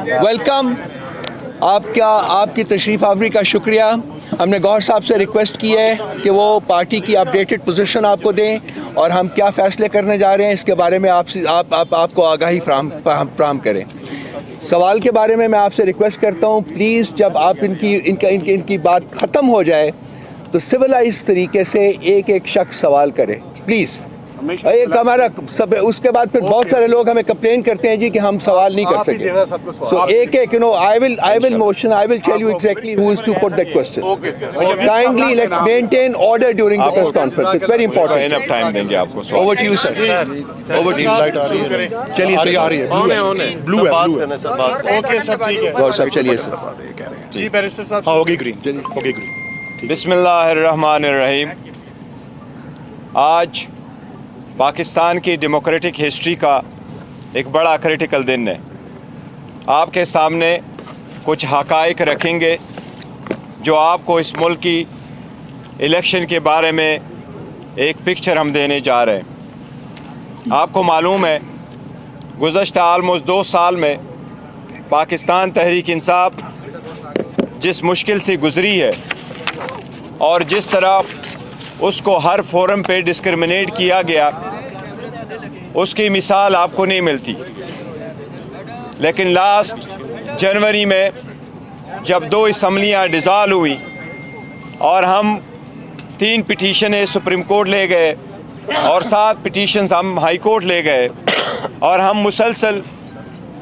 Welcome. آپ کی تشریف آوری کا شکریہ. ہم نے گوہر صاحب سے ریکویسٹ کی ہے کہ وہ پارٹی کی اپڈیٹڈ پوزیشن آپ کو دیں اور ہم کیا فیصلے کرنے جا رہے ہیں اس کے بارے میں آپ کو آگاہی فراہم کریں. سوال کے بارے میں آپ سے ریکویسٹ کرتا ہوں پلیز جب آپ ان کی بات ختم ہو جائے تو سویلائز طریقے سے ایک شخص سوال کرے پلیز. ایک ہمارا سب اس کے بعد پھر بہت سارے لوگ ہمیں کمپلین کرتے ہیں جی کہ ہم سوال نہیں کر سکتے. سو ایک I will tell you exactly who is to put that question. Kindly let's maintain order during the press conference. It's very important. enough time دیں گے آپ کو. Over to you sir. Over to you. چلیے blue okay sir ٹھیک ہے. گوہر صاحب چلیے سر. جی barrister صاحب ہوگی گرین. بسم اللہ الرحمن الرحیم. آج پاکستان کی ڈیموکریٹک ہسٹری کا ایک بڑا کریٹیکل دن ہے. آپ کے سامنے کچھ حقائق رکھیں گے جو آپ کو اس ملک کی الیکشن کے بارے میں ایک پکچر ہم دینے جا رہے ہیں. آپ کو معلوم ہے گزشتہ آلموسٹ 2 سال میں پاکستان تحریک انصاف جس مشکل سے گزری ہے اور جس طرح اس کو ہر فورم پہ ڈسکرمنیٹ کیا گیا اس کی مثال آپ کو نہیں ملتی. لیکن لاسٹ جنوری میں جب 2 اسمبلیاں ڈیزالو ہوئی اور ہم 3 پٹیشنیں سپریم کورٹ لے گئے اور 7 پٹیشنز ہم ہائی کورٹ لے گئے اور ہم مسلسل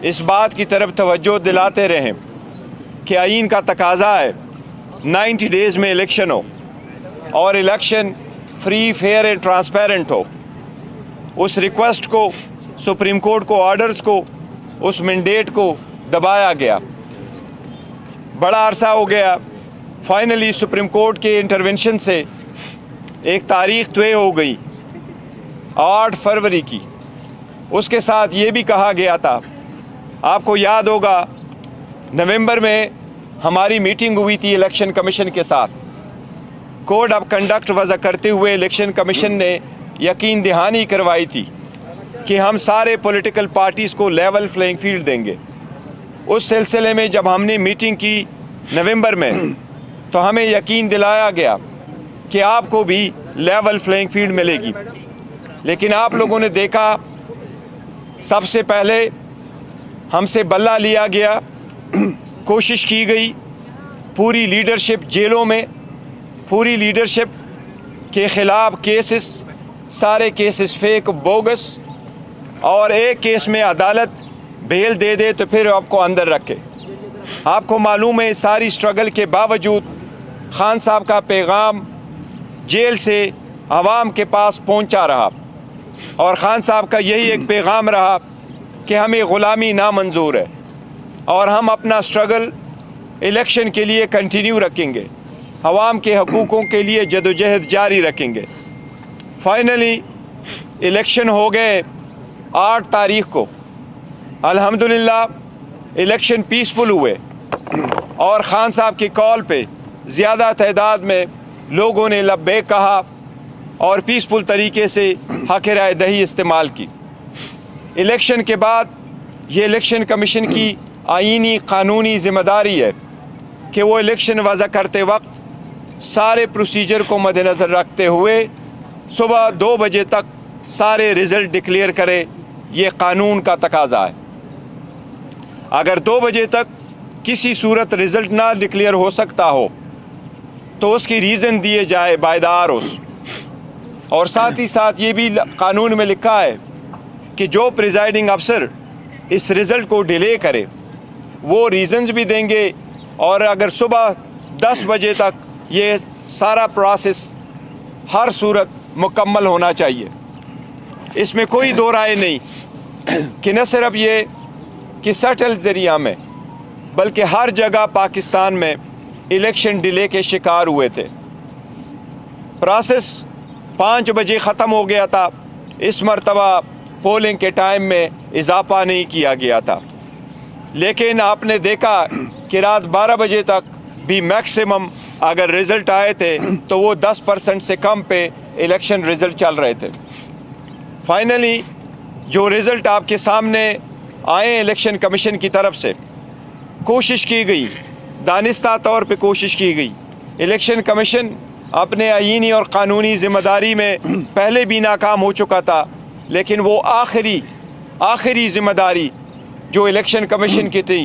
اس بات کی طرف توجہ دلاتے رہے کہ آئین کا تقاضا ہے 90 ڈیز میں الیکشن ہو اور election free fair and transparent ہو. اس ریکویسٹ کو سپریم کورٹ کو آرڈرز کو اس مینڈیٹ کو دبایا گیا. بڑا عرصہ ہو گیا. فائنلی سپریم کورٹ کے انٹرونشن سے ایک تاریخ طے ہو گئی 8 فروری کی. اس کے ساتھ یہ بھی کہا گیا تھا آپ کو یاد ہوگا نومبر میں ہماری میٹنگ ہوئی تھی الیکشن کمیشن کے ساتھ. کوڈ آف کنڈکٹ وضع کرتے ہوئے الیکشن کمیشن نے یقین دہانی کروائی تھی کہ ہم سارے پولیٹیکل پارٹیز کو لیول فلینگ فیلڈ دیں گے. اس سلسلے میں جب ہم نے میٹنگ کی نومبر میں تو ہمیں یقین دلایا گیا کہ آپ کو بھی لیول فلینگ فیلڈ ملے گی. لیکن آپ لوگوں نے دیکھا سب سے پہلے ہم سے بلہ لیا گیا. کوشش کی گئی پوری لیڈرشپ جیلوں میں پوری لیڈرشپ کے خلاف کیسز سارے کیسز فیک بوگس اور ایک کیس میں عدالت بیل دے دے تو پھر آپ کو اندر رکھے. آپ کو معلوم ہے ساری سٹرگل کے باوجود خان صاحب کا پیغام جیل سے عوام کے پاس پہنچا رہا اور خان صاحب کا یہی ایک پیغام رہا کہ ہمیں غلامی نامنظور ہے اور ہم اپنا سٹرگل الیکشن کے لیے کنٹینیو رکھیں گے عوام کے حقوقوں کے لیے جدوجہد جاری رکھیں گے. فائنلی الیکشن ہو گئے 8 تاریخ کو. الحمدللہ الیکشن پیسفل ہوئے اور خان صاحب کی کال پہ زیادہ تعداد میں لوگوں نے لبیک کہا اور پیسفل طریقے سے حق رائے دہی استعمال کی. الیکشن کے بعد یہ الیکشن کمیشن کی آئینی قانونی ذمہ داری ہے کہ وہ الیکشن وضع کرتے وقت سارے پروسیجر کو مد نظر رکھتے ہوئے صبح 2 بجے تک سارے رزلٹ ڈکلیئر کرے. یہ قانون کا تقاضا ہے. اگر 2 بجے تک کسی صورت رزلٹ نہ ڈکلیئر ہو سکتا ہو تو اس کی ریزن دیے جائے بائی دا آر اوز. اور ساتھ ہی ساتھ یہ بھی قانون میں لکھا ہے کہ جو پریزائڈنگ افسر اس رزلٹ کو ڈیلے کرے وہ ریزنز بھی دیں گے اور اگر صبح 10 بجے تک یہ سارا پروسیس ہر صورت مکمل ہونا چاہیے. اس میں کوئی دو رائے نہیں کہ نہ صرف یہ کہ سٹل ذریعہ میں بلکہ ہر جگہ پاکستان میں الیکشن ڈیلے کے شکار ہوئے تھے. پروسیس 5 بجے ختم ہو گیا تھا. اس مرتبہ پولنگ کے ٹائم میں اضافہ نہیں کیا گیا تھا. لیکن آپ نے دیکھا کہ رات 12 بجے تک بھی میکسیمم اگر رزلٹ آئے تھے تو وہ 10% سے کم پہ الیکشن رزلٹ چل رہے تھے. فائنلی جو رزلٹ آپ کے سامنے آئے الیکشن کمیشن کی طرف سے कोशिश की गई, दानिस्ता तौर पे कोशिश की गई। इलेक्शन कमीशन अपने आईनी और क़ानूनी ज़िम्मेदारी में पहले भी नाकाम हो चुका था, लेकिन वो आखिरी ज़िम्मेदारी जो इलेक्शन कमीशन की थी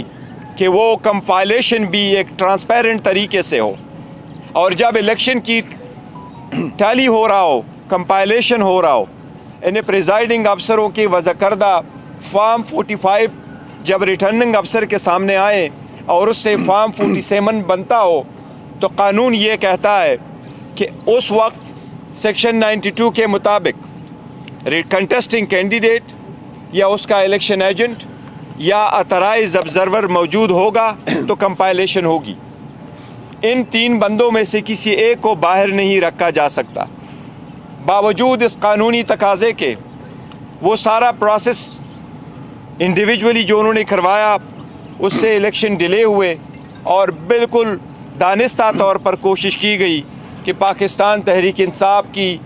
कि वो कंपाइलेशन भी एक ट्रांसपेरेंट तरीके से हो, और जब इलेक्शन की टैली हो रहा हो, कंपाइलेशन हो रहा हो, इन्हें प्रिजाइडिंग अफसरों की वज़ा करदा फॉर्म 45 जब रिटर्निंग अफसर के सामने आए और उससे फॉर्म 47 बनता हो, तो कानून ये कहता है कि उस वक्त सेक्शन 92 के मुताबिक कंटेस्टिंग कैंडिडेट या उसका इलेक्शन एजेंट या अथराइज ऑब्जर्वर मौजूद होगा तो कंपाइलेशन होगी। इन 3 बंदों में से किसी एक को बाहर नहीं रखा जा सकता। बावजूद इस कानूनी तकाजे के वो सारा प्रोसेस इंडिविजुअली जो उन्होंने करवाया, उससे इलेक्शन डिले हुए और बिल्कुल दानिस्ता तौर पर कोशिश की गई कि पाकिस्तान तहरीक इंसाफ की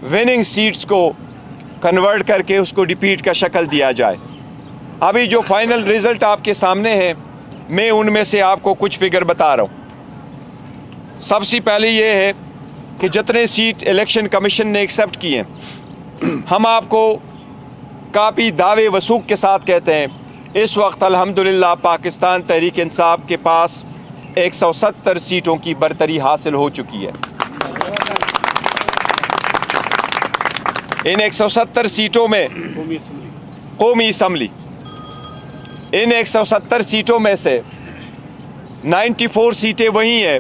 विनिंग सीट्स को कन्वर्ट करके उसको डिफीट का शक्ल दिया जाए। अभी जो फाइनल रिज़ल्ट आपके सामने है, मैं उनमें से आपको कुछ फिगर बता रहा हूँ। सबसे पहले ये है कि जितने सीट इलेक्शन कमीशन ने एक्सेप्ट किए, हम आपको काफ़ी दावे वसूख के साथ कहते हैं, इस वक्त अल्हम्दुलिल्लाह पाकिस्तान तहरीक इंसाफ के पास 170 सीटों की बरतरी हासिल हो चुकी है। इन 170 सीटों में कौमी असम्बली, इन 170 सीटों में से 94 सीटें वही हैं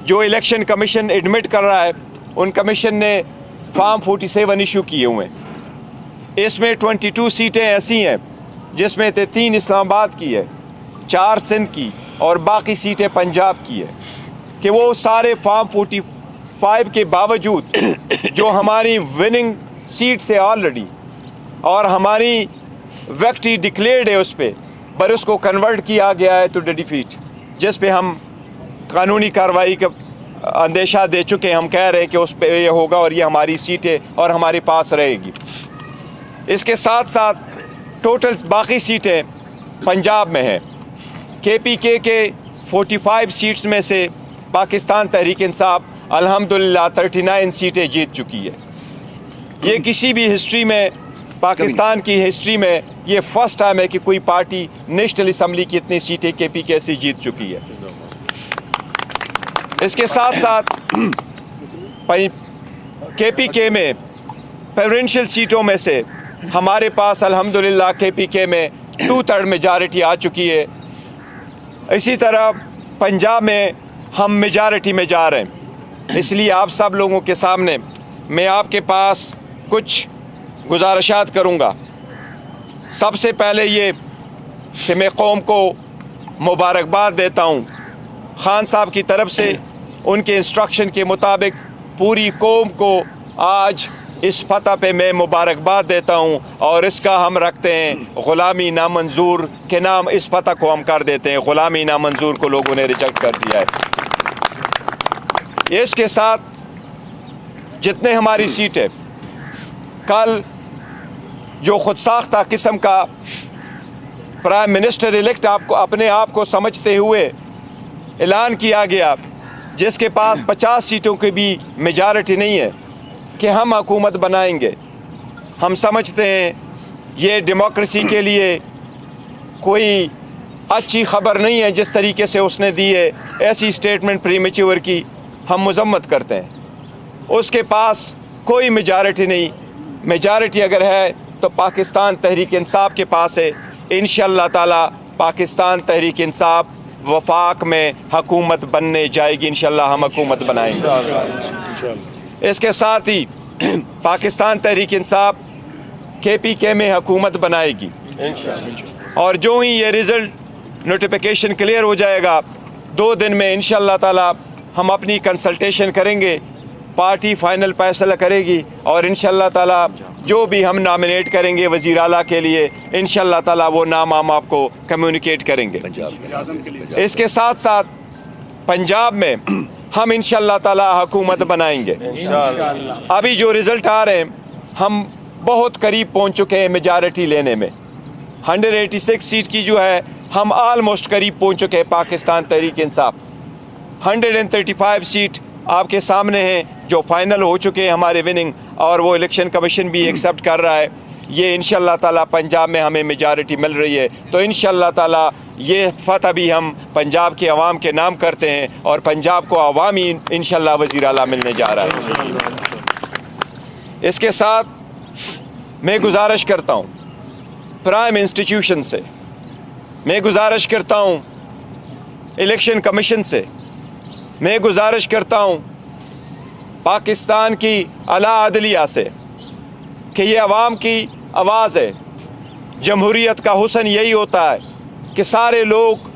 जो इलेक्शन कमीशन एडमिट कर रहा है। उन कमीशन ने फॉर्म 47 इशू किए हुए हैं। इसमें 22 सीटें ऐसी हैं जिसमें 3 इस्लामाबाद की है, 4 सिंध की और बाकी सीटें पंजाब की है, कि वो सारे फॉर्म 45 के बावजूद जो हमारी विनिंग सीट से ऑलरेडी और हमारी विक्ट्री डिक्लेयर्ड है उस पर उसको कन्वर्ट किया गया है टू डिफीट, जिस पे हम कानूनी कार्रवाई का अंदेशा दे चुके हैं। हम कह रहे हैं कि उस पर ये होगा और ये हमारी सीटें और हमारे पास रहेगी। इसके साथ साथ टोटल बाकी सीटें पंजाब में हैं। KPK के 45 सीट्स में से पाकिस्तान तहरीक इंसाफ अल्हम्दुलिल्लाह 39 सीटें जीत चुकी है। ये किसी भी हिस्ट्री में, पाकिस्तान की हिस्ट्री में ये फर्स्ट टाइम है कि कोई पार्टी नेशनल असम्बली की इतनी सीटें KPK से जीत चुकी है। इसके साथ साथ KPK में प्रेफरेंशियल सीटों में से हमारे पास अल्हम्दुलिल्लाह KPK में 2/3 मेजॉरिटी आ चुकी है। इसी तरह पंजाब में हम मेजॉरिटी में जा रहे हैं। इसलिए आप सब लोगों के सामने मैं आपके पास कुछ गुजारिशात करूँगा। सबसे पहले ये कि मैं कौम को मुबारकबाद देता हूँ। खान साहब की तरफ से उनके इंस्ट्रक्शन के मुताबिक पूरी कौम को आज इस फतह पे मैं मुबारकबाद देता हूँ, और इसका हम रखते हैं ग़ुलामी नामंजूर के नाम। इस फतह को हम कर देते हैं, ग़ुलामी नामंजूर को लोगों ने रिजेक्ट कर दिया है। इसके साथ जितने हमारी सीटें, कल जो खुद साख्ता किस्म का प्राइम मिनिस्टर इलेक्ट आपको अपने आप को समझते हुए ऐलान किया गया, जिसके पास 50 सीटों की भी मेजॉरिटी नहीं है, कि हम हुकूमत बनाएंगे। हम समझते हैं ये डेमोक्रेसी के लिए कोई अच्छी खबर नहीं है जिस तरीके से उसने दी है। ऐसी स्टेटमेंट प्रीमेच्योर की हम मजम्मत करते हैं। उसके पास कोई मेजॉरिटी नहीं। मेजॉरिटी अगर है तो पाकिस्तान तहरीक इंसाफ के पास है। इंशाअल्लाह ताला पाकिस्तान तहरीक इंसाफ वफाक में हुकूमत बनने जाएगी। इंशाअल्लाह हम हुकूमत बनाएंगे। इसके साथ ही पाकिस्तान तहरीक इंसाफ KPK में हुकूमत बनाएगी, और जो ही ये रिज़ल्ट नोटिफिकेशन क्लियर हो जाएगा 2 दिन में इंशाअल्लाह ताला हम अपनी कंसल्टेशन करेंगे, पार्टी फाइनल फैसला करेगी, और इंशाअल्लाह ताला जो भी हम नॉमिनेट करेंगे वज़ीर आला के लिए, इंशाअल्लाह ताला वो नाम हम आपको कम्युनिकेट करेंगे। इसके साथ साथ पंजाब में हम इंशाअल्लाह ताला हुकूमत बनाएंगे। अभी जो रिज़ल्ट आ रहे हैं, हम बहुत करीब पहुंच चुके हैं मेजॉरिटी लेने में। 186 सीट की जो है हम ऑलमोस्ट करीब पहुंच चुके हैं पाकिस्तान तहरीक इंसाफ। 135 सीट आपके सामने हैं जो फाइनल हो चुके हैं हमारे विनिंग, और वो इलेक्शन कमीशन भी एक्सेप्ट कर रहा है। ये इंशाल्लाह ताला पंजाब में हमें मेजॉरिटी मिल रही है, तो इंशाल्लाह ताला ये फतह भी हम पंजाब के अवाम के नाम करते हैं, और पंजाब को अवाम ही इंशाल्लाह वज़ीर आला मिलने जा रहा है। इसके साथ मैं गुजारिश करता हूँ प्राइम इंस्टीट्यूशन से, मैं गुजारिश करता हूँ इलेक्शन कमीशन से, मैं गुजारिश करता हूँ पाकिस्तान की आला अदलिया से कि ये अवाम की आवाज़ है। जमहूरियत का हुस्न यही होता है कि सारे लोग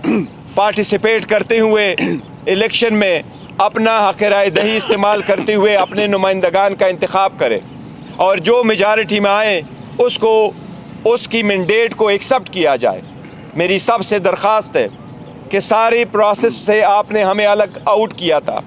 पार्टिसिपेट करते हुए इलेक्शन में अपना हक़ राय दही इस्तेमाल करते हुए अपने नुमाइंदगान का इंतखाब करें, और जो मेजॉरिटी में आए उसको उसकी मैंडेट को एक्सेप्ट किया जाए। मेरी सबसे दरख्वास्त है कि सारी प्रोसेस से आपने हमें अलग आउट किया था,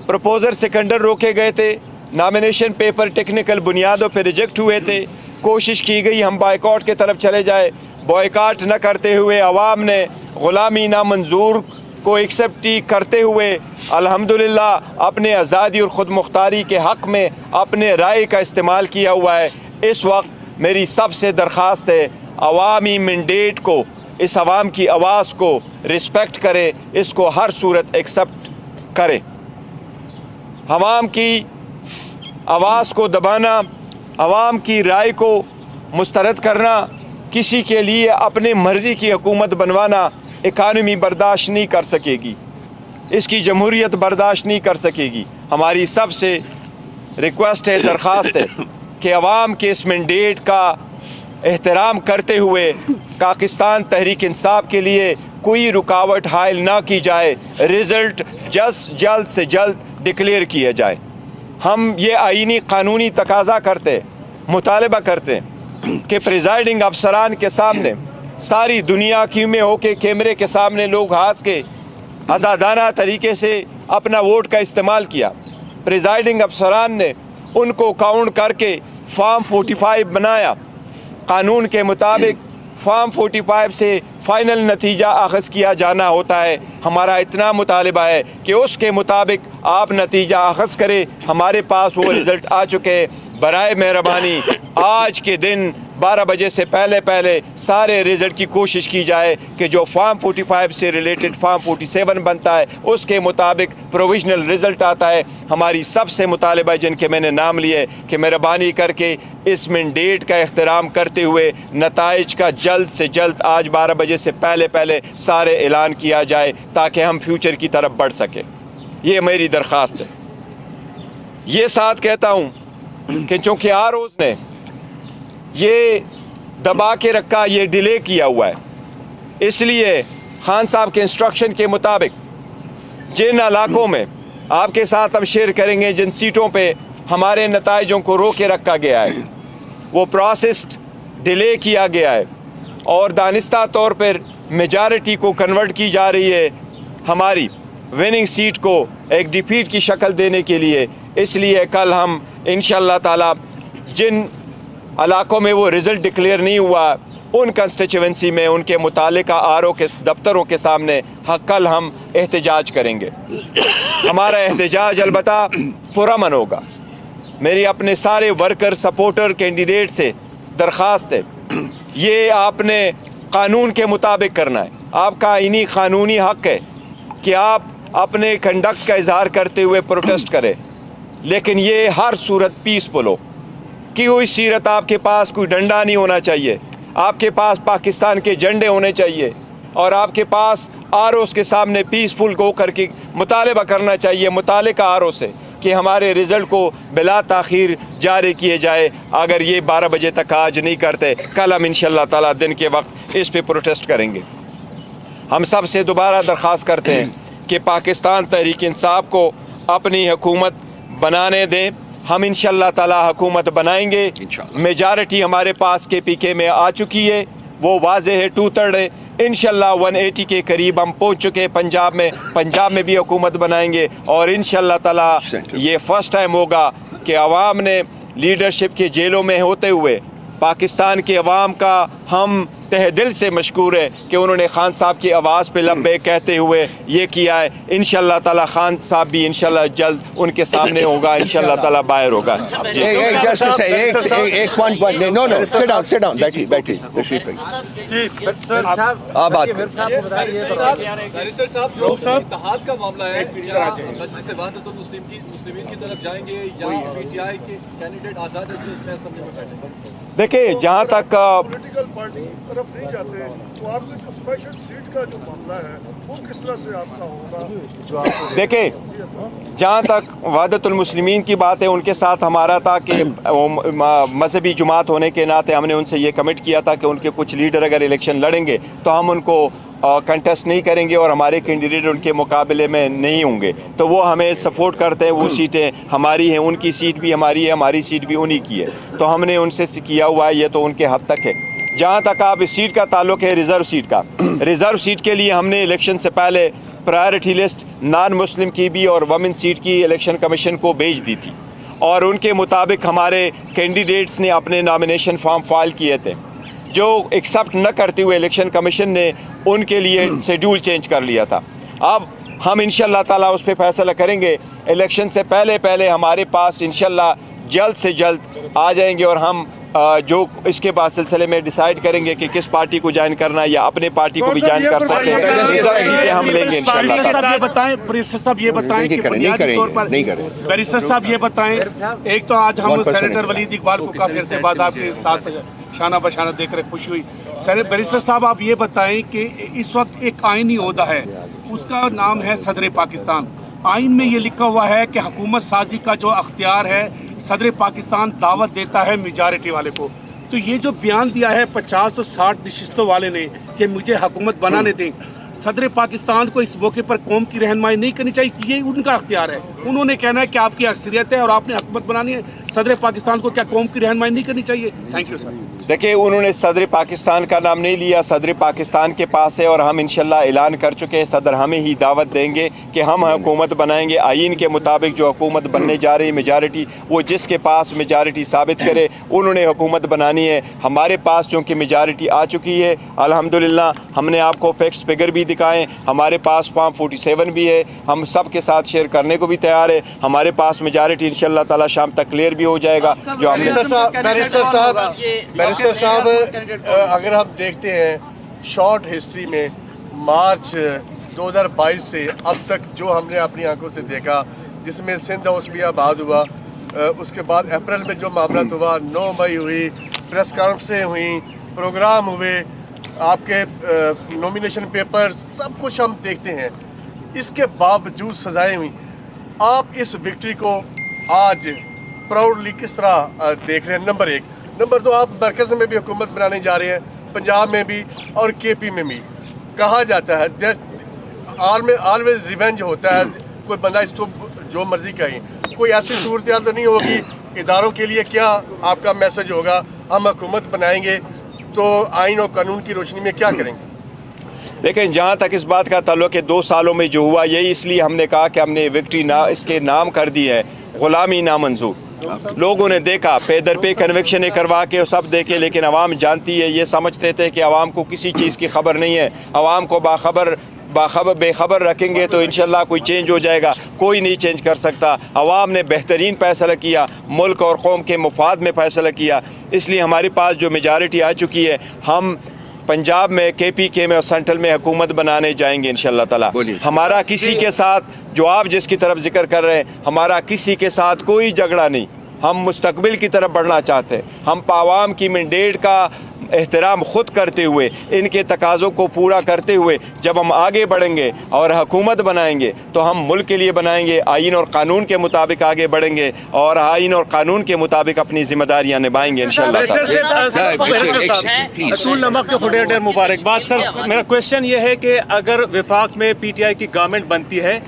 प्रपोजर सेकेंडर रोके गए थे, नॉमिनेशन पेपर टेक्निकल बुनियादों पर रिजेक्ट हुए थे, कोशिश की गई हम बायकॉट की तरफ चले जाए, बॉयकॉट न करते हुए अवाम ने ग़ुलामी ना मंजूर को एक्सेप्ट करते हुए अल्हम्दुलिल्लाह अपने आज़ादी और ख़ुद मुख्तारी के हक़ में अपने राय का इस्तेमाल किया हुआ है। इस वक्त मेरी सबसे दरख्वास्त है अवामी मैंडेट को, इस अवाम की आवाज़ को रिस्पेक्ट करें, इसको हर सूरत एक्सेप्ट करें। अवाम की आवाज़ को दबाना, अवाम की राय को मुस्तरद करना, किसी के लिए अपनी मर्ज़ी की हुकूमत बनवाना इकानमी बर्दाश्त नहीं कर सकेगी, इसकी जमहूरियत बर्दाश्त नहीं कर सकेगी। हमारी सबसे रिक्वेस्ट है, दरख्वास्त है कि अवाम के इस मैंडेट का एहतराम करते हुए पाकिस्तान तहरीक इंसाफ के लिए कोई रुकावट हायल ना की जाए, रिज़ल्ट जल्द से जल्द डिक्लेयर किया जाए। हम ये आईनी कानूनी तकाजा करते, मुतालबा करते कि प्रिजाइडिंग अफसरान के सामने सारी दुनिया की में होके कैमरे के सामने लोग हाथ के आज़ादाना तरीके से अपना वोट का इस्तेमाल किया। प्रिजाइडिंग अफसरान ने उनको काउंट करके फॉर्म 45 बनाया। कानून के मुताबिक फॉर्म 45 से फ़ाइनल नतीजा अख़ज़ किया जाना होता है। हमारा इतना मुतालिबा है कि उसके मुताबिक आप नतीजा अख़ज़ करें। हमारे पास वो रिज़ल्ट आ चुके हैं। बराए मेहरबानी आज के दिन 12 बजे से पहले सारे रिज़ल्ट की कोशिश की जाए कि जो फॉर्म 45 से रिलेटेड फॉर्म 47 बनता है उसके मुताबिक प्रोविजनल रिज़ल्ट आता है। हमारी सबसे मुतालिबा जिनके मैंने नाम लिए कि मेहरबानी करके इस मैंडेट का एहतराम करते हुए नताइज का जल्द से जल्द आज 12 बजे से पहले सारे ऐलान किया जाए ताकि हम फ्यूचर की तरफ बढ़ सकें। ये मेरी दरख्वास्त है। ये साथ कहता हूँ कि चूँकि आरओज़ ने ये दबा के रखा, ये डिले किया हुआ है, इसलिए खान साहब के इंस्ट्रक्शन के मुताबिक जिन इलाकों में आपके साथ हम शेयर करेंगे, जिन सीटों पे हमारे नताइजों को रोके रखा गया है, वो प्रोसेस डिले किया गया है और दानिस्ता तौर पर मेजॉरिटी को कन्वर्ट की जा रही है हमारी विनिंग सीट को एक डिफीट की शक्ल देने के लिए। इसलिए कल हम इंशाअल्लाह ताला जिन इलाकों में वो रिज़ल्ट डिक्लेयर नहीं हुआ उन कंस्टिट्यूएंसी में उनके मुतालिका आरओ के दफ्तरों के सामने कल हम एहतजाज करेंगे। हमारा एहतजाज अलबत्ता पुरअमन होगा। मेरी अपने सारे वर्कर सपोर्टर कैंडिडेट से दरख्वास्त है, ये आपने कानून के मुताबिक करना है। आपका इन्हीं कानूनी हक़ है कि आप अपने कंडक्ट का इजहार करते हुए प्रोटेस्ट करें, लेकिन ये हर सूरत पीसफुल हो कि कोई सीरत आपके पास कोई डंडा नहीं होना चाहिए, आपके पास पाकिस्तान के झंडे होने चाहिए और आपके पास आरओज़ के सामने पीसफुल को करके मुतालबा करना चाहिए मुतालिका आरओ से कि हमारे रिज़ल्ट को बिला ताख़ीर जारी किए जाए। अगर ये 12 बजे तक आज नहीं करते, कल हम इंशाअल्लाह ताला दिन के वक्त इस पे प्रोटेस्ट करेंगे। हम सब से दोबारा दरख्वास्त करते हैं कि पाकिस्तान तहरीक इंसाफ को अपनी हुकूमत बनाने दें। हम इंशाअल्लाह ताला हुकूमत बनाएंगे। मेजॉरिटी हमारे पास KPK में आ चुकी है, वो वाज़े है 2/3 है। इंशाअल्लाह 180 के करीब हम पहुंच चुके हैं पंजाब में भी हुकूमत बनाएंगे और इंशाअल्लाह ताला ये फर्स्ट टाइम होगा कि अवाम ने लीडरशिप के जेलों में होते हुए पाकिस्तान के अवाम का हम तहे दिल से मशकूर है कि उन्होंने खान साहब की आवाज़ पे लब्बे कहते हुए ये किया है। इंशाअल्लाह ताला खान साहब भी इंशाअल्लाह जल्द उनके सामने होगा, इंशाअल्लाह ताला बाहर होगा। एक point no no sit down बैठिए तशरीफ रखिए। आप बात बैरिस्टर साहब जो इत्तेहाद का मामला है, मजलिस वहदतुल मुस्लिमीन की तरफ जाएंगे या पीटीआई के कैंडिडेट आज़ाद इसमें असेंबली में बैठे? देखिए जहाँ तक पॉलिटिकल पार्टी तरफ नहीं जाते, तो आपके जो स्पेशल सीट का जो मामला है वो किस तरह से आपका होगा? देखिए जहाँ तक वहदतुल मुस्लिमीन की बात है, उनके साथ हमारा था कि मजहबी जुमात होने के नाते हमने उनसे ये कमिट किया था कि उनके कुछ लीडर अगर इलेक्शन लड़ेंगे तो हम उनको कंटेस्ट नहीं करेंगे और हमारे कैंडिडेट उनके मुकाबले में नहीं होंगे। तो वो हमें सपोर्ट करते हैं, वो सीटें हमारी हैं, उनकी सीट भी हमारी है, हमारी सीट भी उन्हीं की है। तो हमने उनसे किया हुआ है, ये तो उनके हद तक है। जहाँ तक आप इस सीट का ताल्लुक है रिज़र्व सीट का, रिज़र्व सीट के लिए हमने इलेक्शन से पहले प्रायोरिटी लिस्ट नॉन मुस्लिम की भी और वमेन सीट की इलेक्शन कमीशन को भेज दी थी और उनके मुताबिक हमारे कैंडिडेट्स ने अपने नॉमिनेशन फॉर्म फाइल किए थे, जो एक्सेप्ट न करते हुए इलेक्शन कमीशन ने उनके लिए शेड्यूल चेंज कर लिया था। अब हम इंशाअल्लाह ताला उस पर फैसला करेंगे। इलेक्शन से पहले हमारे पास इंशाअल्लाह जल्द से जल्द आ जाएंगे और हम जो इसके बाद सिलसिले में डिसाइड करेंगे कि किस पार्टी को ज्वाइन करना है या अपने पार्टी को भी ज्वाइन कर सकते हैं। हम लेंगे इंशाअल्लाह। बैरिस्टर साहब ये बताएं कि बुनियादी तौर पर बैरिस्टर साहब ये बताएं, एक तो आज हम सेनेटर वलीद इकबाल को काफी अर्से बाद आपके साथ शाना बशाना देख रहे खुशी हुई। बैरिस्टर साहब आप ये बताएं कि इस वक्त एक आईनी ओहदा है, उसका नाम है सदर पाकिस्तान। आइन में ये लिखा हुआ है कि हुकूमत साजी का जो अख्तियार है सदर पाकिस्तान दावत देता है मेजॉरिटी वाले को। तो ये जो बयान दिया है 50 और 60 नशिस्तों वाले ने कि मुझे हुकूमत बनाने दें, सदर पाकिस्तान को इस मौके पर कौम की रहनुमाई नहीं करनी चाहिए, ये उनका अख्तियार है। उन्होंने कहना है कि आपकी अक्सरियत है और आपने हुकूमत बनानी है, सदर पाकिस्तान को क्या कौम की रहनुमाई नहीं करनी चाहिए? Thank you sir. देखिए उन्होंने सदर पाकिस्तान का नाम नहीं लिया, सदर पाकिस्तान के पास है और हम इंशाल्लाह ऐलान कर चुके हैं सदर हमें ही दावत देंगे कि हम हुकूमत बनाएंगे। आइन के मुताबिक जो हुकूमत बनने जा रही है मेजॉरिटी, वो जिसके पास मेजॉरिटी साबित करे उन्होंने हुकूमत बनानी है। हमारे पास चूँकि मेजॉरिटी आ चुकी है अल्हम्दुलिल्लाह, हमने आपको फैक्ट्स फिगर भी दिखाएं, हमारे पास फॉर्म 47 भी है, हम सब के साथ शेयर करने को भी तैयार है। हमारे पास मेजॉरिटी इंशाल्लाह ताला शाम तक क्लियर भी हो जाएगा। जो बैरिस्टर साहब अगर हम देखते हैं शॉर्ट हिस्ट्री में मार्च 2022 से अब तक जो हमने अपनी आंखों से देखा, जिसमें सिंध ओस्मियाबाद हुआ, उसके बाद अप्रैल में जो मामला हुआ, 9 मई हुई, प्रेस कॉन्फ्रेंसें हुई, प्रोग्राम हुए, आपके नॉमिनेशन पेपर, सब कुछ हम देखते हैं। इसके बावजूद सजाएं हुई। आप इस विक्ट्री को आज प्राउडली किस तरह देख रहे हैं? नंबर 1। नंबर 2, आप मरकज़ में भी हुकूमत बनाने जा रहे हैं, पंजाब में भी और केपी में भी। कहा जाता है ऑलवेज रिवेंज होता है, कोई बंदा इसको जो मर्जी कहे। कोई ऐसी सूरत तो नहीं होगी इदारों के लिए? क्या आपका मैसेज होगा? हम हुकूमत बनाएंगे तो आइन और कानून की रोशनी में क्या करेंगे? लेकिन जहाँ तक इस बात का ताल्लुक है 2 सालों में जो हुआ, यही इसलिए हमने कहा कि हमने विक्ट्री इसके नाम कर दी है गुलामी नामंजूर। लोगों ने देखा पेदर पे कन्विक्शन करवा के सब देखे, लेकिन अवाम जानती है, ये समझते थे कि अवाम को किसी चीज़ की खबर नहीं है। अवाम को बेखबर रखेंगे तो इंशाल्लाह कोई चेंज हो जाएगा। कोई नहीं चेंज कर सकता। अवाम ने बेहतरीन फैसला किया, मुल्क और कौम के मुफाद में फैसला किया। इसलिए हमारे पास जो मेजॉरिटी आ चुकी है, हम पंजाब में KPK में और सेंट्रल में हुकूमत बनाने जाएंगे इंशाल्लाह ताला। हमारा किसी के साथ, जो आप जिसकी तरफ जिक्र कर रहे हैं, हमारा किसी के साथ कोई झगड़ा नहीं। हम मुस्तकबिल की तरफ बढ़ना चाहते हैं। हम आवाम की मैंडेट का एहतराम खुद करते हुए, इनके तकाज़ों को पूरा करते हुए जब हम आगे बढ़ेंगे और हुकूमत बनाएंगे तो हम मुल्क के लिए बनाएंगे, आइन और कानून के मुताबिक आगे बढ़ेंगे और आइन और कानून के मुताबिक अपनी जिम्मेदारियां निभाएंगे इंशाअल्लाह। मुबारकबाद सर। मेरा क्वेश्चन ये है कि अगर विफाक में PTI की गवर्नमेंट बनती है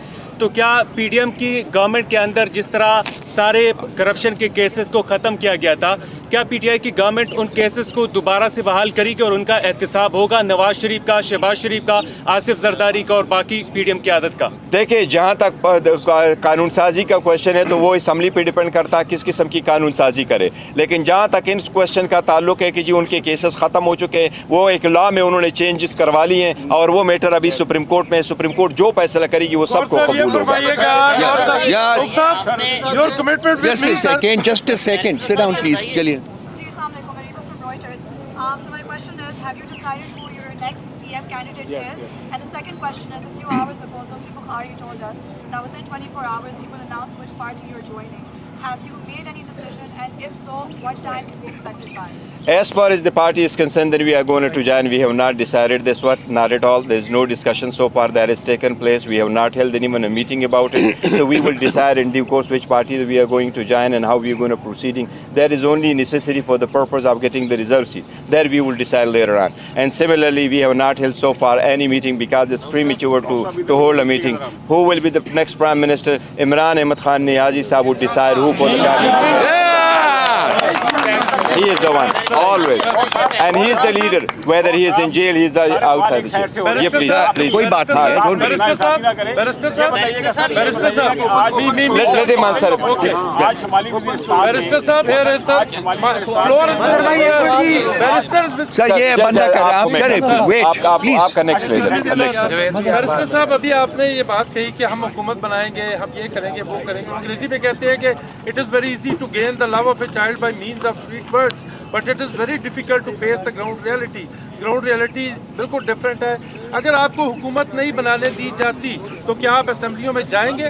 تو کیا پی ڈی ایم کی گورنمنٹ کے اندر جس طرح سارے کرپشن کے کیسز کو ختم کیا گیا تھا، کیا پی ٹی آئی کی گورنمنٹ ان کیسز کو دوبارہ سے بحال کرے گی اور ان کا احتساب ہوگا، نواز شریف کا، شہباز شریف کا، آصف زرداری کا اور باقی پی ڈی ایم قیادت کا؟ دیکھیں، جہاں تک قانون سازی کا کوشچن ہے تو وہ اسمبلی پہ ڈیپینڈ کرتا ہے کس قسم کی قانون سازی کرے، لیکن جہاں تک ان کوشچن کا تعلق ہے کہ جی ان کے کیسز ختم ہو چکے ہیں، وہ ایک لا میں انہوں نے چینجز کروا لی ہیں اور وہ میٹر ابھی سپریم کورٹ میں، سپریم کورٹ جو فیصلہ کرے گی وہ سب کو قبول ہوگا۔ Just a second, sit down please. چلیے. So my question is, have you decided who your next PM candidate is? And the second question is, a few hours ago, Zulfi Bukhari told us that within 24 hours he will announce which party you're joining. Have you made any decision? And if so, what time can we expect it by? As far as the party is concerned that we are going to join, we have not decided this one, not at all. There is no discussion so far that has taken place. We have not held anyone a meeting about it. So we will decide in due course which party we are going to join and how we are going to proceeding. That is only necessary for the purpose of getting the reserve seat. That we will decide later on. And similarly, we have not held so far any meeting because it's premature to hold a meeting. Who will be the next Prime Minister? Imran Ahmad Khan Niazi Sahab would decide who for the cabinet. He is the one, always. And he is the leader. Whether he is in jail, he is outside the jail. Yeah, please. کوئی بات نہیں ہے. Barrister صاحب Let him answer. Barrister صاحب سر یہ بندہ کرے، آپ کرے ویٹ پلیز. آپ کا نیکسٹ بیرسٹر صاحب ابھی آپ نے یہ بات کہی کہ ہم حکومت بنائیں گے، ہم یہ کریں گے، وہ کریں گے. انگریزی میں کہتے ہیں کہ it is very easy to gain the love of a child by means of sweet words but it is very difficult to face the ground reality. Ground reality بالکل ڈفرینٹ ہے. اگر آپ کو حکومت نہیں بنانے دی جاتی تو کیا آپ اسمبلیوں میں جائیں گے؟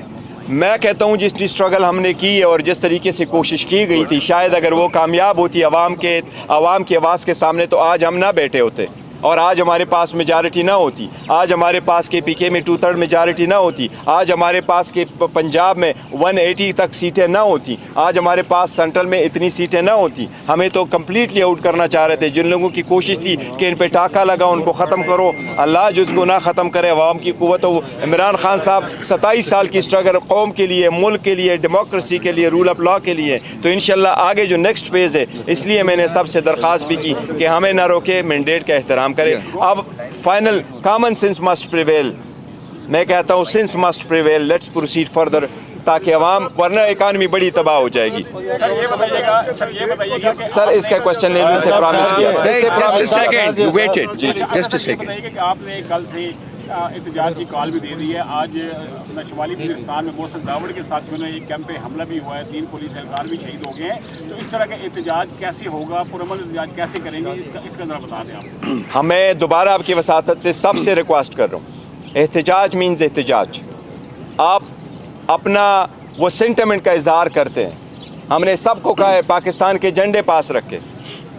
میں کہتا ہوں جس اسٹرگل ہم نے کی ہے اور جس طریقے سے کوشش کی گئی تھی، شاید اگر وہ کامیاب ہوتی عوام کی آواز کے سامنے تو آج ہم نہ بیٹھے ہوتے اور آج ہمارے پاس میجارٹی نہ ہوتی. آج ہمارے پاس کے پی کے میں 2/3 میجارٹی نہ ہوتی. آج ہمارے پاس کے پنجاب میں 180 تک سیٹیں نہ ہوتی. آج ہمارے پاس سینٹرل میں اتنی سیٹیں نہ ہوتی. ہمیں تو کمپلیٹلی آؤٹ کرنا چاہ رہے تھے. جن لوگوں کی کوشش تھی کہ ان پہ ٹاکا لگا ان کو ختم کرو، اللہ جس کو نہ ختم کرے عوام کی قوت ہو. عمران خان صاحب 27 سال کی اسٹرگل قوم کے لیے، ملک کے لیے، ڈیموکریسی کے لیے، رول آف لا کے لیے. تو انشاءاللہ آگے جو نیکسٹ فیز ہے، اس لیے میں نے سب سے درخواست بھی کی کہ ہمیں نہ روکے، مینڈیٹ کا احترام کرے. اب final common sense must prevail. میں کہتا ہوں sense must prevail. Let's proceed further تاکہ عوام، ورنہ اکانومی بڑی تباہ ہو جائے گی. سر اس کا کوشچن لینے سے پرامس کیا. آپ نے کل سے احتجاج کی کال بھی دے دی ہے. آج شمالی وزیرستان میں محسن داوڑ کے ساتھ میں ایک کیمپ پہ حملہ بھی ہوا ہے، 3 پولیس اہلکار بھی شہید ہو گئے ہیں. تو اس طرح کا احتجاج کیسے ہوگا، پرامن احتجاج کیسے کریں گے، اس کا ذرا بتا دیں آپ. ہمیں دوبارہ آپ کی وساطت سے سب سے ریکویسٹ کر رہا ہوں، احتجاج مینز احتجاج. آپ اپنا وہ سینٹیمنٹ کا اظہار کرتے ہیں. ہم نے سب کو کہا ہے پاکستان کے جھنڈے پاس رکھے،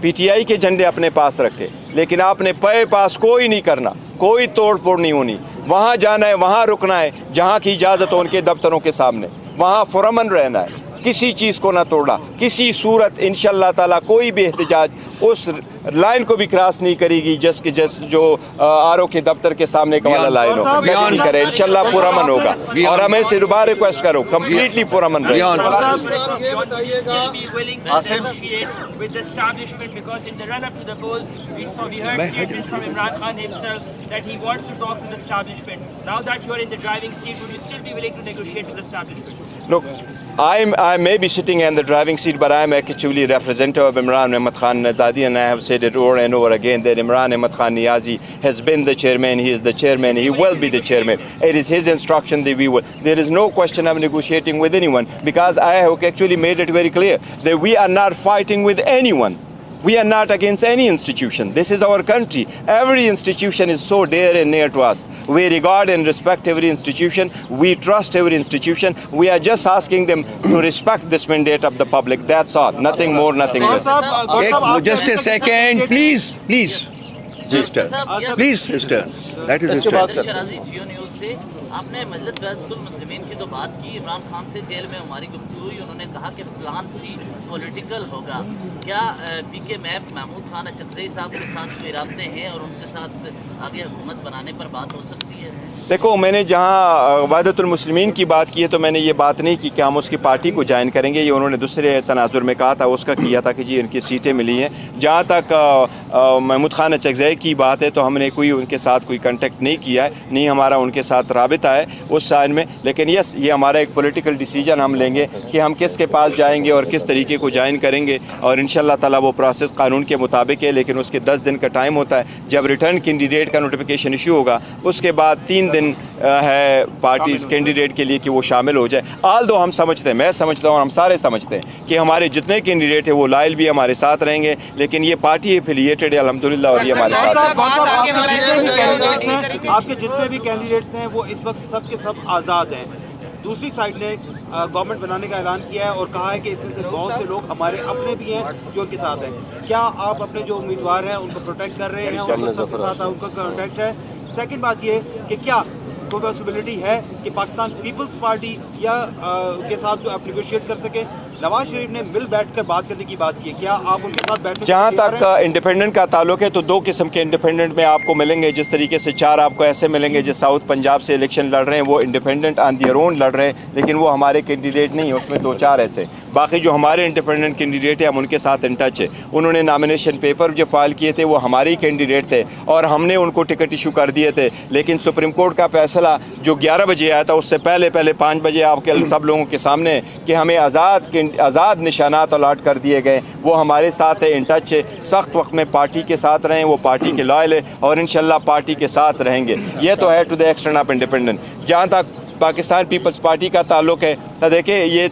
پی ٹی آئی کے جھنڈے اپنے پاس رکھے، لیکن آپ نے پاس کوئی نہیں کرنا، کوئی توڑ پھوڑ نہیں ہونی. وہاں جانا ہے، وہاں رکنا ہے جہاں کی اجازت ہو ان کے دفتروں کے سامنے، وہاں پرامن رہنا ہے، کسی چیز کو نہ توڑا. کسی صورت انشاءاللہ تعالیٰ کوئی بھی احتجاج اس لائن کو بھی کراس نہیں کرے گی جس جو آر او کے دفتر کے سامنے کا والا لائن ہو، نہیں کرے. انشاءاللہ پرامن ہوگا اور ہمیں سے دوبارہ ریکویسٹ کرو کمپلیٹلی پرامن رہے. Look, I may be sitting in the driving seat, but I am actually representative of Imran Ahmad Khan Azadi, and I have said it over and over again that Imran Ahmad Khan Niazi has been the chairman, he is the chairman, he will be the chairman. It is his instruction that we will. There is no question of negotiating with anyone, because I have actually made it very clear that we are not fighting with anyone. We are not against any institution. This is our country. Every institution is so dear and near to us. We regard and respect every institution. We trust every institution. We are just asking them to respect this mandate of the public. That's all. Nothing more, nothing less. Just a second, please. Sister. Please, sister. That is sister. آپ نے مجلس وحدت المسلمین کی تو بات کی. عمران خان سے jail میں ہماری گفتگو ہوئی، انہوں نے کہا کہ پلان سی پولیٹیکل ہوگا. کیا پی کے میپ محمود خان اچکزئی صاحب کے ساتھ کوئی رابطے ہیں اور ان کے ساتھ آگے حکومت بنانے پر بات ہو سکتی ہے؟ देखो, मैंने जहाँ वहदतुल मुस्लिमीन की बात की है तो मैंने ये बात नहीं की कि हम उसकी पार्टी को ज्वाइन करेंगे। ये उन्होंने दूसरे तनाजुर में कहा था, उसका किया था कि जी इनकी सीटें मिली हैं। जहाँ तक महमूद खान अचकज़ई की बात है तो हमने कोई उनके साथ कोई कांटेक्ट नहीं किया है, नहीं हमारा उनके साथ राबिता है उस साइन में। लेकिन यस, ये हमारा एक पॉलिटिकल डिसीजन हम लेंगे कि हम किसके पास जाएंगे और किस तरीके को ज्वाइन करेंगे, और इंशाल्लाह ताला वो प्रोसेस कानून के मुताबिक है। लेकिन उसके 10 दिन का टाइम होता है। जब रिटर्न कैंडिडेट का नोटिफिकेशन इशू होगा उसके बाद 3 दिन है पार्टीज कैंडिडेट के लिए कि वो शामिल हो जाए। आल दो हम समझते हैं, मैं समझता हूँ और हम सारे समझते हैं कि हमारे जितने कैंडिडेट हैं वो लायल भी हमारे साथ रहेंगे, लेकिन ये पार्टी एफिलिएटेड है अल्हम्दुलिल्लाह और ये हमारे साथ है। आपके जितने भी कैंडिडेट्स हैं वो इस वक्त सब के सब आज़ाद हैं। दूसरी साइड ने गवर्नमेंट बनाने का ऐलान किया है और कहा है कि इसमें से बहुत से लोग हमारे अपने भी हैं जो उनके साथ हैं। क्या आप अपने जो उम्मीदवार हैं उनको प्रोटेक्ट कर रहे हैं, उनको सबके साथ उनका कॉन्टेक्ट है? सेकंड बात ये कि क्या कोई पॉसिबिलिटी है कि पाकिस्तान पीपल्स पार्टी या के साथ आप नेगोशिएट कर सके? नवाज शरीफ ने मिल बैठकर बात करने की बात की है, क्या आप उनके साथ बैठने? जहाँ तक इंडिपेंडेंट का ताल्लुक है तो 2 किस्म के इंडिपेंडेंट में आपको मिलेंगे। जिस तरीके से 4 आपको ऐसे मिलेंगे जो साउथ पंजाब से इलेक्शन लड़ रहे हैं, वो इंडिपेंडेंट ऑन देयर ओन लड़ रहे हैं, लेकिन वो हमारे कैंडिडेट नहीं है। उसमें 2-4 ऐसे बाकी जो हमारे इंडिपेंडेंट कैंडिडेट हैं हम उनके साथ इन टच है। उन्होंने नामिनेशन पेपर जो फाइल किए थे वो हमारे ही कैंडिडेट थे और हमने उनको टिकट इशू कर दिए थे। लेकिन सुप्रीम कोर्ट का फैसला जो 11 बजे आया था उससे पहले 5 बजे आपके सब लोगों के सामने कि हमें आज़ाद निशानात अलाट कर दिए गए। वो हमारे साथ है, इन टच है, सख्त वक्त में पार्टी के साथ रहें, वो पार्टी के लॉयल है और इंशाल्लाह पार्टी के साथ रहेंगे। ये तो है to the extent of independent. जहाँ तक पाकिस्तान पीपल्स पार्टी का ताल्लुक है तो देखिए ये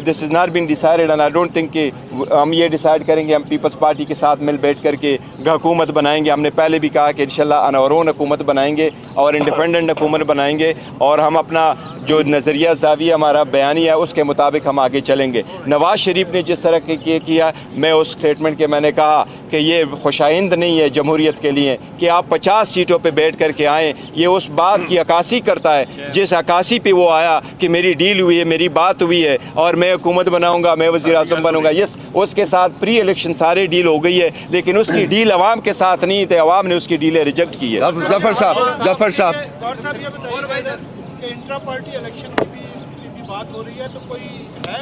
this is not been decided and I don't think कि हम ये डिसाइड करेंगे हम पीपल्स पार्टी के साथ मिल बैठ करके हुकूमत बनाएंगे। हमने पहले भी कहा कि इंशाल्लाह अनवरोन हुकूमत बनाएंगे और इंडिपेंडेंट हुकूमत बनाएंगे और हम अपना जो नज़रिया ज़ाविया हमारा बयानी है उसके मुताबिक हम आगे चलेंगे। नवाज़ शरीफ ने जिस तरह के किया, मैं उस स्टेटमेंट के मैंने कहा कि ये खुशाइंद नहीं है जमहूरियत के लिए कि आप 50 सीटों पे बैठ करके आएँ। ये उस बात की अक्कासी करता है जिस अक्कासी पे वो आया कि मेरी डील हुई है, मेरी बात हुई है और मैं हुकूमत बनाऊंगा, मैं वज़ीर आज़म बनूंगा। यस, उसके साथ प्री इलेक्शन सारे डील हो गई है, लेकिन उसकी डील अवाम के साथ नहीं थे, अवाम ने उसकी डीलें रिजेक्ट की है। जफर साहब इंट्रा पार्टी इलेक्शन की बात हो रही है तो कोई है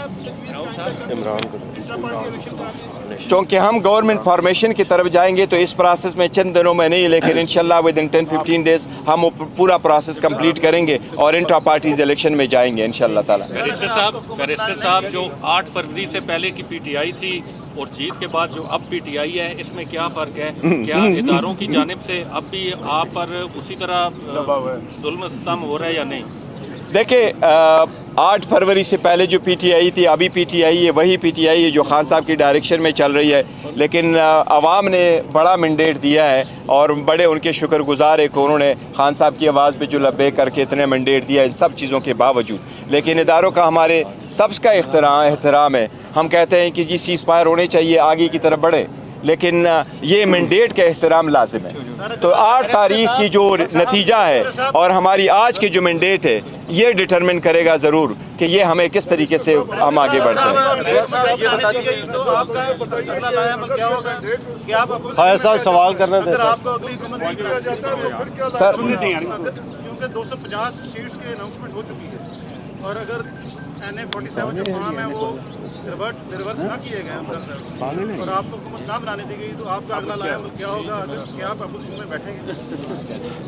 चूँकि हम गवर्नमेंट फॉर्मेशन की तरफ जाएंगे तो इस प्रोसेस में चंद दिनों में नहीं, लेकिन इंशाल्लाह विद इन 10-15 डेज हम पूरा प्रोसेस कंप्लीट करेंगे और इंट्रा पार्टीज इलेक्शन में जाएंगे इंशाल्लाह ताला। बैरिस्टर साहब, जो 8 फरवरी से पहले की पीटीआई थी और जीत के बाद जो अब पीटीआई है, इसमें क्या फ़र्क है? क्या इदारों की जानिब से अब भी आप पर उसी तरह जुल्म सितम हो रहा है या नहीं? देखिए, 8 फरवरी से पहले जो पीटीआई थी अभी पीटीआई है, वही पीटीआई है जो खान साहब की डायरेक्शन में चल रही है। लेकिन आवाम ने बड़ा मैंडेट दिया है और बड़े उनके शुक्रगुजार है कि उन्होंने खान साहब की आवाज़ पे जो लब्बे करके इतने मैंडेट दिया है सब चीज़ों के बावजूद। लेकिन इदारों का हमारे सबका एहतराम है। हम कहते हैं कि जी सीज़ फायर होने चाहिए, आगे की तरफ बढ़े, लेकिन ये मैंडेट का एहतराम लाजिम है। तो 8 तारीख की जो नतीजा है और हमारी आज की जो मैंडेट है ये डिटरमिन करेगा ज़रूर कि ये हमें किस तरीके से हम आगे बढ़ते हैं। साहब सवाल करने दें सर। 250 सीट्स की अनाउंसमेंट हो चुकी है और अगर NA-47 जो फॉर्म है वो रिवर्स ना किए गए और आपको हुकूमत ना बनाने दी गई तो आपका अगला लायम क्या होगा? क्या आप अपोजिशन में बैठेंगे?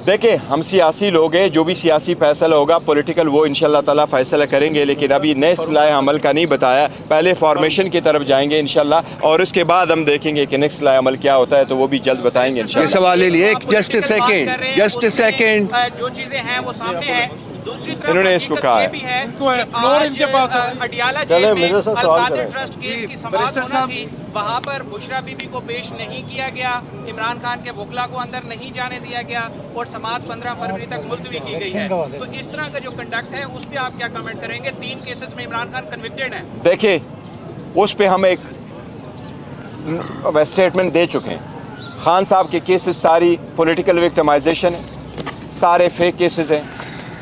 देखिए, हम सियासी लोग हैं, जो भी सियासी फैसला होगा पॉलिटिकल वो इंशाल्लाह ताला फैसला करेंगे, लेकिन अभी नेक्स्ट लाए अमल का नहीं बताया। पहले फॉर्मेशन की तरफ जाएंगे इंशाल्लाह और उसके बाद हम देखेंगे कि नेक्स्ट लाए अमल क्या होता है, तो वो भी जल्द बताएंगे इंशाल्लाह। ये सवाल ले लिए, जस्ट अ सेकेंड। जो चीजें हैं वो सामने है। दूसरी तरफ इन्होंने इसको कहा है अडियाला जेल में अल-कादिर ट्रस्ट केस की समाअत होना थी, वहाँ पर बुशरा बीबी को पेश नहीं किया गया, इमरान खान के वकला को अंदर नहीं जाने दिया गया और समाअत 15 फरवरी तक मुलतवी की गई है। तो इस तरह का जो कंडक्ट है उस पर आप क्या कमेंट करेंगे? 3 केसेस में इमरान खान कन्विक्टेड है। देखिए, उस पर हम एक स्टेटमेंट दे चुके हैं। खान साहब के केसेस सारी पॉलिटिकल विक्टिमाइजेशन है, सारे फेक केसेस हैं,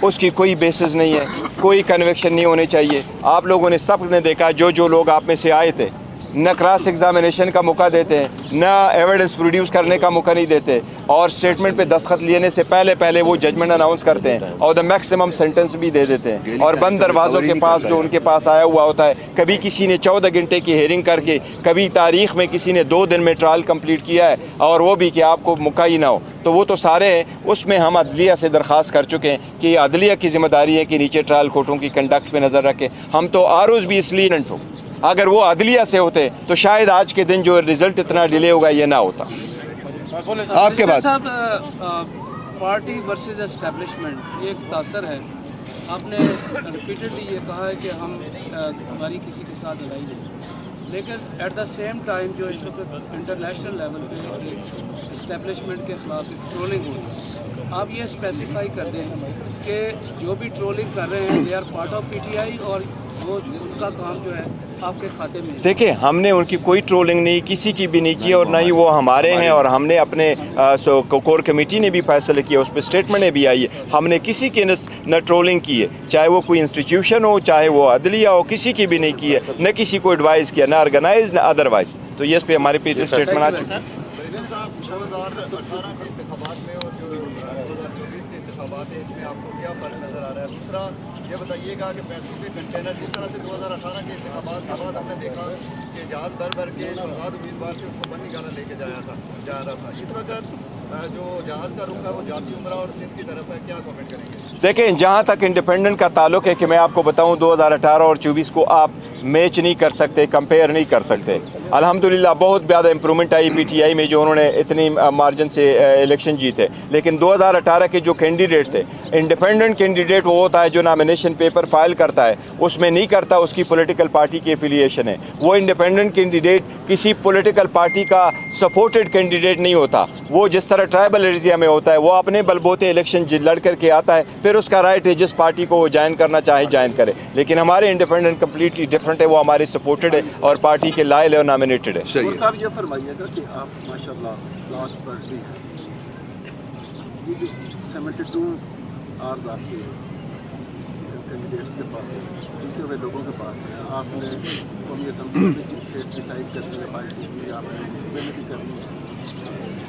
उसकी कोई बेसिस नहीं है, कोई कन्विक्शन नहीं होने चाहिए। आप लोगों ने सब ने देखा, जो लोग आप में से आए थे न क्रॉस एग्जामिनेशन का मौका देते हैं, न एविडेंस प्रोड्यूस करने का मौका नहीं देते, और स्टेटमेंट पे दस्तखत लेने से पहले वो जजमेंट अनाउंस करते हैं और द मैक्सिमम सेंटेंस भी दे देते हैं। और बंद दरवाज़ों के पास जो उनके पास आया हुआ होता है, कभी किसी ने 14 घंटे की हेयरिंग करके, कभी तारीख में किसी ने 2 दिन में ट्रायल कंप्लीट किया है, और वो भी कि आपको मौका ही ना हो। तो वो तो सारे हैं, उसमें हम अदलिया से दरख्वास्त कर चुके हैं कि अदलिया की जिम्मेदारी है कि नीचे ट्रायल कोर्टों की कंडक्ट पे नज़र रखें। हम तो आरोज़ भी इसलिए न हो, अगर वो अदलिया से होते तो शायद आज के दिन जो रिजल्ट इतना डिले होगा ये ना होता। आपके बाद पार्टी वर्सेस एस्टेब्लिशमेंट ये एक तासर है। आपने रिपीटेडली ये कहा है कि हमारी किसी के साथ लड़ाई नहीं, लेकिन एट द सेम टाइम जो इस वक्त इंटरनेशनल लेवल पे इस्टेब्लिशमेंट के खिलाफ ट्रोलिंग हो रही है, आप ये स्पेसिफाई कर दें कि जो भी ट्रोलिंग कर रहे हैं they are part of PTI और वो उनका काम जो है आपके खाते में। देखिए, हमने उनकी कोई ट्रोलिंग नहीं, किसी की भी नहीं की, और ना ही वो हमारे हैं, और हमने अपने कोर कमेटी ने भी फैसला किया, उस पर स्टेटमेंट भी आई है, हमने किसी की न ट्रोलिंग की है, चाहे वो कोई इंस्टीट्यूशन हो, चाहे वो अदलिया हो, किसी की भी नहीं की है, न किसी को एडवाइस किया, ना ऑर्गेनाइज न अदरवाइज। तो ये इस पर हमारे पे स्टेटमेंट आ चुकी है। इसमें आपको क्या फर्क नजर आ रहा है? दूसरा ये बताइएगा कि पैसों के कंटेनर जिस तरह से 2018 के इंतखाबात के बाद हमने देखा कि जहाज भर के जो आज़ाद उम्मीदवार थे उसको बंदी गाना लेके जा रहा था, इस वक्त जो जहाज का रुख है वो जाती उमरा और सिंध की तरफ है, क्या कमेंट करेंगे? देखें, जहाँ तक इंडिपेंडेंट का ताल्लुक है कि मैं आपको बताऊँ 2018 और 24 को आप मैच नहीं कर सकते, कंपेयर नहीं कर सकते। अल्हम्दुलिल्लाह बहुत ज़्यादा इंप्रूवमेंट आई पीटीआई में, जो उन्होंने इतनी मार्जिन से इलेक्शन जीते। लेकिन 2018 के जो कैंडिडेट थे, इंडिपेंडेंट कैंडिडेट वो होता है जो नॉमिनेशन पेपर फाइल करता है, उसमें नहीं करता उसकी पॉलिटिकल पार्टी की एफिलिएशन है। वो इंडिपेंडेंट कैंडिडेट किसी पॉलिटिकल पार्टी का सपोर्टेड कैंडिडेट नहीं होता। वो जिस तरह ट्राइबल एरिया में होता है, वो अपने बलबूते इलेक्शन लड़ करके आता है, फिर उसका राइट है जिस पार्टी को वो ज्वाइन करना चाहे ज्वाइन करे। लेकिन हमारे इंडिपेंडेंट कम्प्लीटली डिफरेंट है, वो हमारी सपोर्टेड है और पार्टी के लायल है और नॉमिनेटेड है। साहब ये फरमाइएगा कि आप माशाल्लाह लॉज पार्टी हैं, ये भी 72 आवर्स आपके कैंडिडेट्स के पास जीते हुए लोगों के पास है। आपने कौमी असम्बली में फेट डिसाइड करनी है पार्टी की, आपने सूबे में भी करनी है।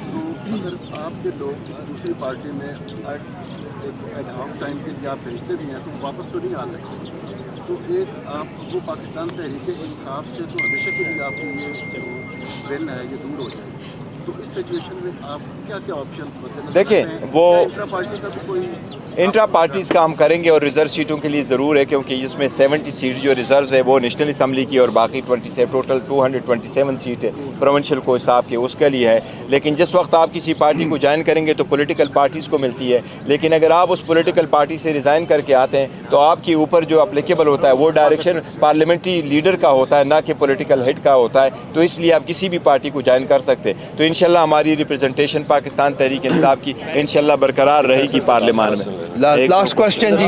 तो अगर आपके लोग किसी दूसरी पार्टी में एक एडहॉक टाइम के लिए आप भेजते भी हैं तो वापस तो नहीं आ सकते। तो एक आप वो पाकिस्तान तहरीक इंसाफ से तो हमेशा के लिए आपकी ये जो विन है ये दूर हो जाए। तो इस सिचुएशन में आप क्या क्या ऑप्शंस बताएं? देखें, वो इंट्रा पार्टी का भी कोई इंट्रा पार्टीज़ का हम करेंगे, और रिजर्व सीटों के लिए ज़रूर है, क्योंकि इसमें 70 सीट जो रिजर्व है वो नेशनल असम्बली की, और बाकी 27 टोटल 227 सीट है प्रोविंशियल को हिसाब के उसके लिए है। लेकिन जिस वक्त आप किसी पार्टी को ज्वाइन करेंगे तो पॉलिटिकल पार्टीज़ को मिलती है, लेकिन अगर आप उस पॉलिटिकल पार्टी से रिज़ाइन करके आते हैं तो आपके ऊपर जो अप्लीकेबल होता है वो डायरेक्शन पार्लियामेंट्री लीडर का होता है, ना कि पॉलिटिकल हेड का होता है। तो इसलिए आप किसी भी पार्टी को ज्वाइन कर सकते हैं। तो इंशाल्लाह हमारी रिप्रेजेंटेशन पाकिस्तान तहरीक इंसाफ की इंशाल्लाह बरकरार रहेगी पार्लियामान में। लास्ट क्वेश्चन जी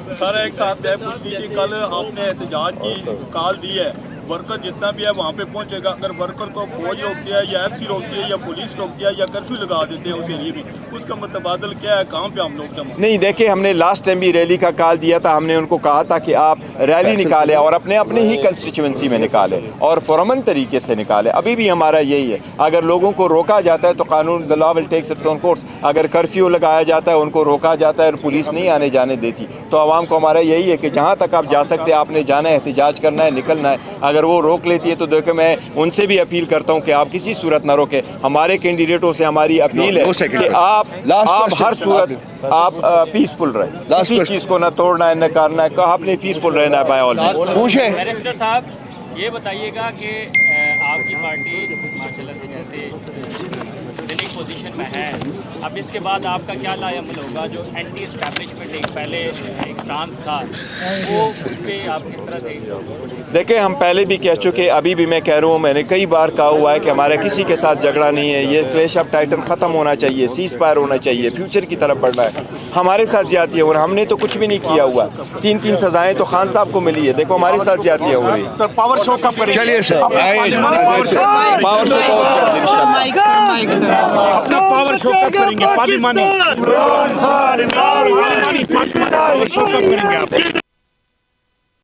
सर, एक साथ है पूछनी कि कल आपने एहतजाज की कॉल दी है, वर्कर जितना भी है वहाँ पे पहुँचेगा। अगर वर्कर को फौज रोकती है या एफसी रोकती है या पुलिस रोकती है या कर्फ्यू लगा देते हैं उस एरिए में, उसका मुतबादल क्या है? कहाँ पे हम लोग जमा? नहीं, देखिए, हमने लास्ट टाइम भी रैली का कॉल दिया था। हमने उनको कहा था कि आप रैली निकालें और अपने अपने ही कंस्टिट्यूंसी में निकालें और पुरअमन तरीके से निकालें। अभी भी हमारा यही है, अगर लोगों को रोका जाता है तो कानून the law will take its own course. अगर कर्फ्यू लगाया जाता है, उनको रोका जाता है और पुलिस नहीं आने जाने देती, तो आवाम को हमारा यही है कि जहाँ तक आप जा सकते हैं आपने जाना है, एहतजाज करना है, निकलना है। अगर वो रोक लेती है तो देखो, मैं उनसे भी अपील करता हूं कि आप किसी सूरत ना रोके। हमारे कैंडिडेटों से हमारी अपील है कि आप हर सूरत आप पीसफुल रहे, किसी चीज को ना तोड़ना है न करना है, आपने पीसफुल रहना है बाय ऑल मींस। बैरिस्टर साहब, ये बताइएगा कि आपकी पार्टी माशाल्लाह से जैसे विनिंग पोजीशन में है, अब इसके बाद आपका क्या लाएअमल होगा? जो एंटी एस्टैब्लिशमेंट एक पहले एक स्टांस था, वो उस पर आप किस तरह देखेंगे? देखें, हम पहले भी कह चुके, अभी भी मैं कह रहा हूँ, मैंने कई बार कहा हुआ है कि हमारा किसी के साथ झगड़ा नहीं है। ये क्लैश ऑफ टाइटन ख़त्म होना चाहिए, सीज फायर होना चाहिए, फ्यूचर की तरफ बढ़ना है। हमारे साथ ज्यादती है और हमने तो कुछ भी नहीं किया हुआ। 3 सजाएं तो खान साहब को मिली है, देखो हमारे साथ ज्यादती हो रही है। सर, पावर शो कब करेंगे? चलिए सर, पावर शो अपना पावर शो कब करेंगे? पार्लिमानी पावर शो कब करेंगे आप?